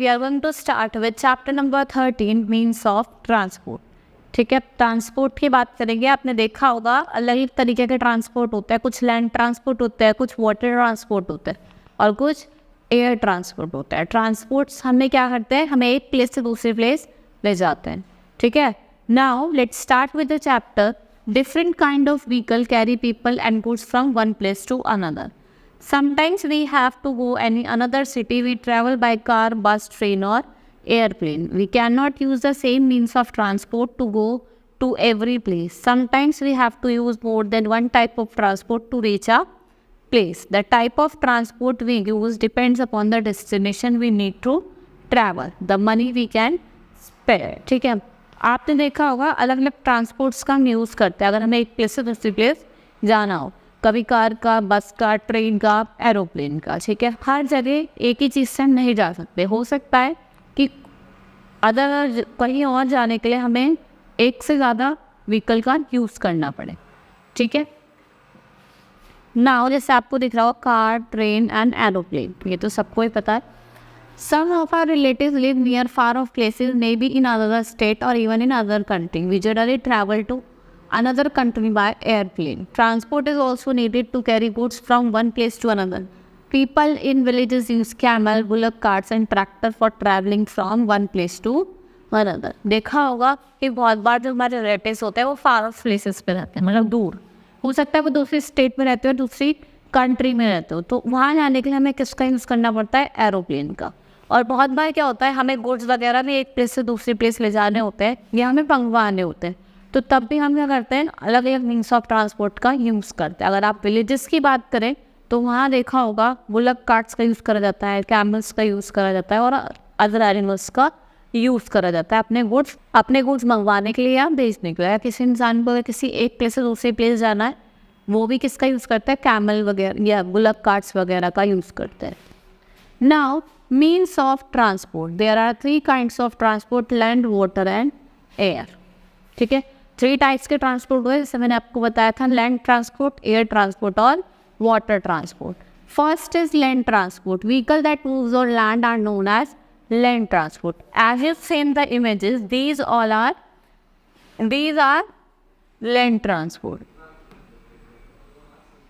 We are going to start with chapter number 13 means of transport. ठीक है, transport की बात करेंगे। आपने देखा होगा अलग अलग तरीके के ट्रांसपोर्ट होता है, कुछ लैंड ट्रांसपोर्ट होता है, कुछ वाटर ट्रांसपोर्ट होता है और कुछ एयर ट्रांसपोर्ट होता है। ट्रांसपोर्ट्स हमें क्या करते हैं, हमें एक प्लेस से दूसरी प्लेस ले जाते हैं। ठीक है, now let's start with the chapter different kind of vehicle carry people and goods from one place to another. Sometimes we have to go another city. We travel by car, bus, train or airplane. We cannot use the same means of transport to go to every place. Sometimes we have to use more than one type of transport to reach a place. The type of transport we use depends upon the destination we need to travel. The money we can spare. ठीक है, आपने देखा होगा अलग अलग transports का हम use करते हैं अगर हमें एक प्लेस से दूसरी प्लेस जाना हो। कभी कार का, बस का, ट्रेन का, एरोप्लेन का। ठीक है, हर जगह एक ही चीज़ से हम नहीं जा सकते। हो सकता है कि अदर कहीं और जाने के लिए हमें एक से ज़्यादा व्हीकल का यूज़ करना पड़े। ठीक है, नाउ जैसे आपको दिख रहा हो कार, ट्रेन एंड एरोप्लेन, ये तो सबको ही पता है। Some of our relatives live near far off places, maybe in other state और even in other country. We generally travel to another country by airplane. Transport is also needed to carry goods from one place to another. People in villages use camel, bullock carts and tractor for traveling from one place to another. देखा होगा कि बहुत बार जो हमारे relatives होते हैं वो फार off places पे रहते हैं, मतलब दूर। हो सकता है वो दूसरी स्टेट में रहते हो, दूसरी कंट्री में रहते हो, तो वहाँ जाने के लिए हमें किसका यूज़ करना पड़ता है, एरोप्लेन का। और बहुत बार क्या होता है, हमें गुड्स वगैरह भी एक प्लेस से दूसरी प्लेस ले जाने होते हैं या हमें मंगवाने होते हैं, तो तब भी हम क्या करते हैं, अलग अलग मीन्स ऑफ ट्रांसपोर्ट का यूज़ करते हैं। अगर आप विलेजेस की बात करें तो वहाँ देखा होगा बुलक कार्ट्स का यूज़ करा जाता है, कैमल्स का यूज़ करा जाता है और अदर एनिमल्स का यूज़ करा जाता है अपने गुड्स मंगवाने के लिए या भेजने के लिए। या किसी इंसान को अगर किसी एक प्लेस से दूसरी प्लेस जाना है, वो भी किसका यूज़ करता है, कैमल वगैरह या बुलक कार्ट्स वगैरह का यूज़ करते हैं। Now means of transport, there are 3 kinds of transport, land, water and air. ठीक है, 3 टाइप्स के ट्रांसपोर्ट हुए, जैसे मैंने आपको बताया था, लैंड ट्रांसपोर्ट, एयर ट्रांसपोर्ट और water transport. First is land transport, vehicle that moves on land are known as land transport. As you see in the images, these are land transport.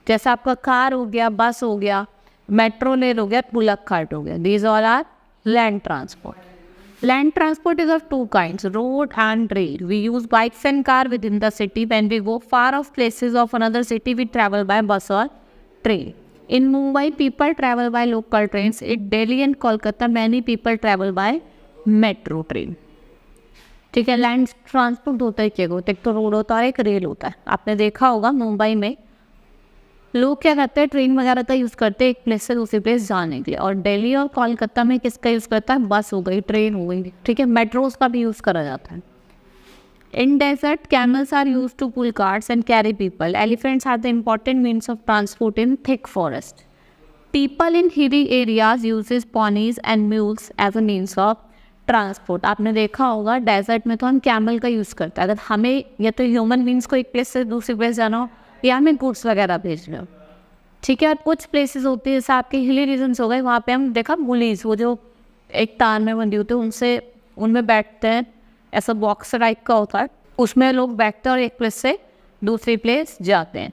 जैसे आपका car हो गया, बस हो गया, metro rail हो गया, बुलक कार्ट हो गया, these all are land transport. Land transport is of 2 kinds, road and rail. We use bikes and car within the city. When we go far off places of another city, we travel by bus or train. In Mumbai, people travel by local trains. In Delhi and Kolkata, many people travel by metro train. ठीक है, land transport होता है क्या होता है, एक तो road होता है, एक रेल होता है। आपने देखा होगा मुंबई में लोग क्या करते हैं, ट्रेन वगैरह का यूज़ करते हैं एक प्लेस से दूसरी प्लेस जाने के लिए। और दिल्ली और कोलकाता में किसका यूज़ करता है, बस हो गई, ट्रेन हो गई। ठीक है, मेट्रोज का भी यूज़ करा जाता है। In desert, camels are use to pull carts and carry people. Elephants are the important means of transport in thick forest. People in hilly areas uses ponies and mules as a means of transport. आपने देखा होगा desert में तो हम camel का use करते हैं अगर हमें या तो ह्यूमन मीन्स को एक प्लेस से दूसरी प्लेस जाना हो या हमें गुड्स वगैरह भेजना हो। ठीक है, और कुछ प्लेसेस होती है जैसे आपके हिली रीजन्स हो गए, वहाँ पे हम देखा बुलीज, वो जो एक तार में बंधी होती है, उनमें बैठते हैं, ऐसा बॉक्स टाइप का होता है, उसमें लोग बैठते हैं और एक प्लेस से दूसरी प्लेस जाते हैं।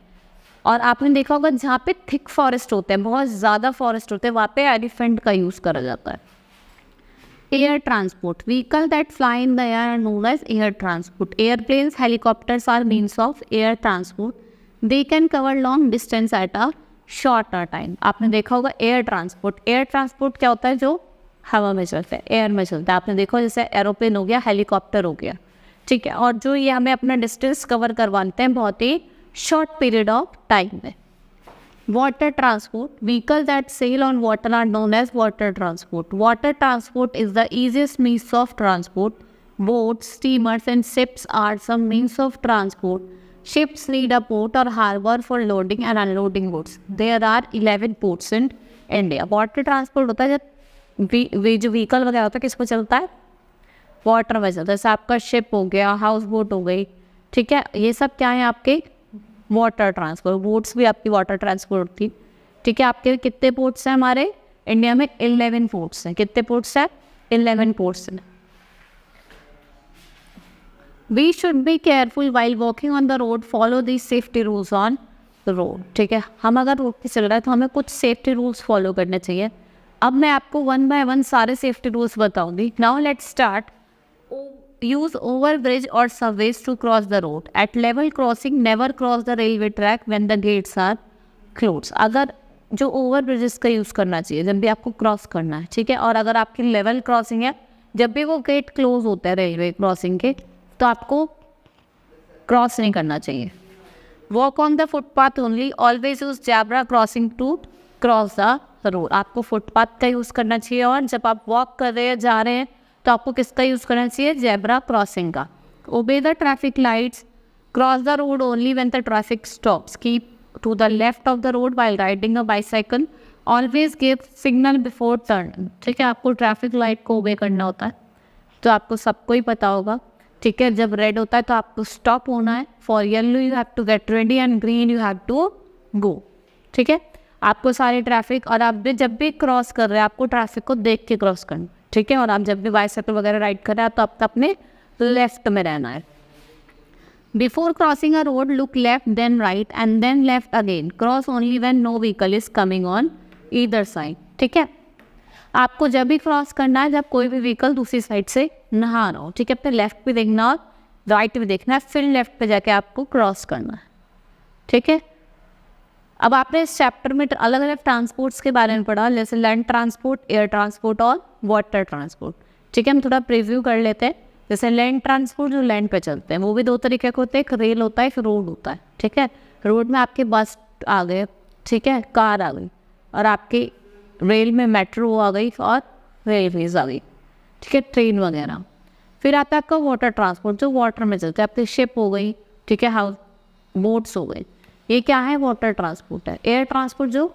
और आपने देखा होगा जहाँ पे थिक फॉरेस्ट होते हैं, बहुत ज़्यादा फॉरेस्ट होते हैं, वहाँ पे एलिफेंट का यूज़ करा जाता है। Air transport, vehicle that fly in the air are known as air transport. Airplanes, helicopters are means of air transport. They can cover long distance at a shorter time. आपने देखा होगा air transport क्या होता है, जो हवा में चलता है, एयर में चलता है। आपने देखा जैसे एरोप्लेन हो गया, हेलीकॉप्टर हो गया। ठीक है, और जो ये हमें अपना डिस्टेंस कवर करवाते हैं बहुत ही शॉर्ट पीरियड ऑफ टाइम में। Water transport, vehicle that sail on water are known as water transport. Water transport is the easiest means of transport. Boats, steamers and ships are some means of transport. Ships need a port or harbor for loading and unloading goods. There are 11 ports in India. Water transport होता है जब जो vehicle वगैरह होता है किस पर चलता है, वाटर में चलता है। जैसे आपका शिप हो गया, हाउस बोट हो गई। ठीक है, ये सब क्या है आपके वाटर ट्रांसपोर्ट। बोट्स भी आपकी वाटर ट्रांसपोर्ट थी। ठीक है, आपके कितने पोर्ट्स हैं हमारे इंडिया में, 11 पोर्ट्स हैं। कितने पोर्ट्स हैं, 11%. We should be careful while walking on the road, follow these safety rules on the road. ठीक है, हम अगर रोड पे चल रहे हैं तो हमें कुछ सेफ्टी रूल्स फॉलो करने चाहिए. अब मैं आपको 1 by 1 सारे सेफ्टी रूल्स बताऊंगी. Now let's start. Use over bridge और subways to cross the road. At level crossing never cross the railway track when the gates are close. अगर जो ओवर ब्रिजेस का यूज़ करना चाहिए जब भी आपको क्रॉस करना है, ठीक है. और अगर आपकी लेवल क्रॉसिंग है, जब भी वो गेट क्लोज होता है रेलवे क्रॉसिंग के, तो आपको क्रॉस नहीं करना चाहिए. Walk on the footpath only. Always use zebra crossing to cross the road. आपको फुटपाथ का यूज़ करना चाहिए, और जब आप वॉक कर रहे हैं, जा रहे हैं, तो आपको किसका यूज़ करना चाहिए? जैब्रा क्रॉसिंग का. Obey the traffic lights. Cross the road only when the traffic stops. Keep to the left of the road while riding a bicycle. Always give signal before turn. ठीक है, आपको traffic light को ओबे करना होता है, तो आपको सबको ही पता होगा. ठीक है, जब रेड होता है तो आपको स्टॉप होना है. For yellow you have to get ready and green you have to go. ठीक है, आपको सारे ट्रैफिक, और आप भी जब भी क्रॉस कर रहे हैं आपको ट्रैफिक को देख के क्रॉस करना. ठीक है, और आप जब भी बाईसाइकिल वगैरह राइड कर रहे हैं तो आपको अपने लेफ्ट में रहना है. Before crossing a road look left then right and then left again. Cross only when no vehicle is coming on either side. ठीक है, आपको जब भी क्रॉस करना है जब कोई भी व्हीकल दूसरी साइड से ना आ रहा हो. ठीक है, अपने लेफ्ट पे देखना और राइट पे देखना है, फिर लेफ्ट पे जाके आपको क्रॉस करना है. ठीक है, अब आपने इस चैप्टर में अलग अलग ट्रांसपोर्ट्स के बारे में पढ़ा, जैसे लैंड ट्रांसपोर्ट, एयर ट्रांसपोर्ट और वाटर ट्रांसपोर्ट. ठीक है, हम थोड़ा प्रीव्यू कर लेते हैं. जैसे लैंड ट्रांसपोर्ट, जो लैंड पे चलते हैं, वो भी 2 तरीके के होते हैं. एक रेल होता है, एक रोड होता है. ठीक है, रोड में आपके बस आ गए, ठीक है, कार आ गई, और आपके रेल में मेट्रो आ गई और रेलवेज आ गई. ठीक है, ट्रेन वगैरह. फिर आता है आपका वाटर ट्रांसपोर्ट, जो वाटर में चलते हैं. आपकी शिप हो गई, ठीक है, हाउस बोट्स हो गई. ये क्या है? वाटर ट्रांसपोर्ट है. एयर ट्रांसपोर्ट जो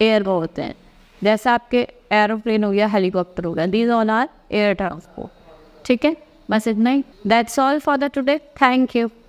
एयर में होते हैं, जैसे आपके एरोप्लेन हो गया, हेलीकॉप्टर हो गया. These all are air transport. ठीक है, बस इतना ही. That's all for the today. Thank you.